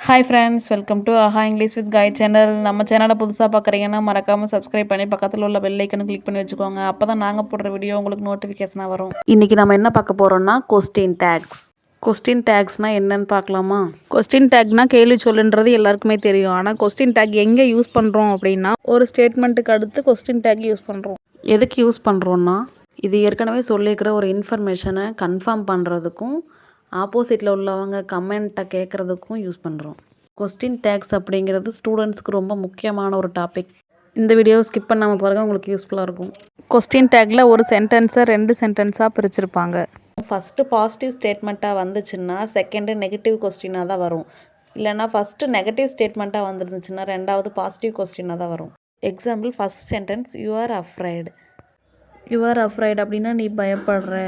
Hi friends, welcome to Aaha English with Kai channel. நம்ம சேனலை புதுசாக பார்க்குறீங்கன்னா மறக்காமல் சப்ஸ்கிரைப் பண்ணி பக்கத்தில் உள்ள பெல் ஐக்கனை கிளிக் பண்ணி வச்சுக்கோங்க. அப்போ தான் நாங்கள் போடுற வீடியோ உங்களுக்கு நோட்டிஃபிகேஷனாக வரும். இன்றைக்கி நம்ம என்ன பார்க்க போகிறோம்னா கொஸ்டின் டேக்ஸ். கொஸ்டின் டேக்ஸ்னால் என்னன்னு பார்க்கலாமா? கொஸ்டின் டேக்னா கேள்வி சொல்லுன்றது எல்லாருக்குமே தெரியும். ஆனால் கொஸ்டின் டேக் எங்கே யூஸ் பண்ணுறோம் அப்படின்னா, ஒரு ஸ்டேட்மெண்ட்டுக்கு அடுத்து கொஸ்டின் டேக் யூஸ் பண்ணுறோம். எதுக்கு யூஸ் பண்ணுறோன்னா, இது ஏற்கனவே சொல்லியிருக்கிற ஒரு இன்ஃபர்மேஷனை கன்ஃபார்ம் பண்ணுறதுக்கும் ஆப்போசிட்டில் உள்ளவங்க கமெண்ட்டை கேட்குறதுக்கும் யூஸ் பண்ணுறோம். கொஸ்டின் டேக்ஸ் அப்படிங்கிறது ஸ்டூடெண்ட்ஸ்க்கு ரொம்ப முக்கியமான ஒரு டாபிக். இந்த வீடியோவை ஸ்கிப் பண்ணாமல் பாருங்கள், உங்களுக்கு யூஸ்ஃபுல்லாக இருக்கும். கொஸ்டின் டேக்கில் ஒரு சென்டென்ஸை 2 சென்டென்ஸாக பிரிச்சிருப்பாங்க. ஃபஸ்ட்டு பாசிட்டிவ் ஸ்டேட்மெண்ட்டாக வந்துச்சுன்னா செகண்டு நெகட்டிவ் கொஸ்டினாக தான் வரும். இல்லைனா ஃபஸ்ட்டு நெகட்டிவ் ஸ்டேட்மெண்ட்டாக வந்துருந்துச்சுன்னா ரெண்டாவது பாசிட்டிவ் கொஸ்டினாக தான் வரும். Example, first sentence you are afraid. You are afraid அப்படின்னா நீ பயப்படுற.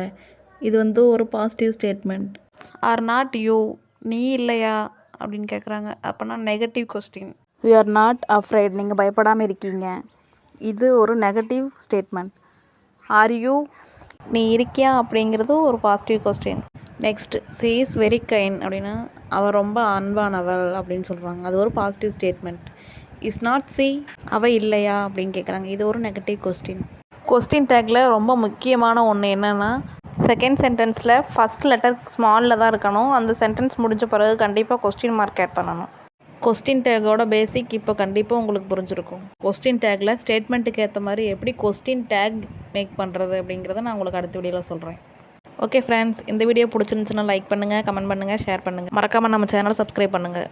இது ஒரு positive statement. Are not you, நீ இல்லையா அப்படின்னு கேட்குறாங்க. அப்போனா negative question. You are not afraid, நீங்கள் பயப்படாமல் இருக்கீங்க. இது ஒரு நெகட்டிவ் ஸ்டேட்மெண்ட். ஆர் யூ, நீ இருக்கியா அப்படிங்கிறது ஒரு positive question. Next, she is very kind அப்படின்னா அவள் ரொம்ப அன்பானவள் அப்படின்னு சொல்கிறாங்க. அது ஒரு positive statement. Is not she, அவள் இல்லையா அப்படின்னு கேட்குறாங்க. இது ஒரு நெகட்டிவ் கொஸ்டின். கொஸ்டின் டேக்கில் ரொம்ப முக்கியமான ஒன்று என்னென்னா, செகண்ட் சென்டென்ஸில் ஃபஸ்ட் லெட்டர் ஸ்மாலில் தான் இருக்கணும். அந்த சென்டென்ஸ் முடிஞ்ச பிறகு கண்டிப்பாக கொஸ்டின் மார்க் ஆட் பண்ணணும். கொஸ்டின் டேக்கோட பேசிக் இப்போ கண்டிப்பாக உங்களுக்கு புரிஞ்சிருக்கும். கொஸ்டின் டேக்கில் ஸ்டேட்மெண்ட்டுக்கு ஏற்ற மாதிரி எப்படி கொஸ்டின் டேக் மேக் பண்ணுறது அப்படிங்கிறத நான் உங்களுக்கு அடுத்த வீடியோவில் சொல்கிறேன். ஓகே ஃப்ரெண்ட்ஸ், இந்த வீடியோ பிடிச்சிருந்துச்சுன்னா லைக் பண்ணுங்கள், கமெண்ட் பண்ணுங்கள், ஷேர் பண்ணுங்கள். மறக்காமல் நம்ம சேனலை சப்ஸ்கிரைப் பண்ணுங்கள்.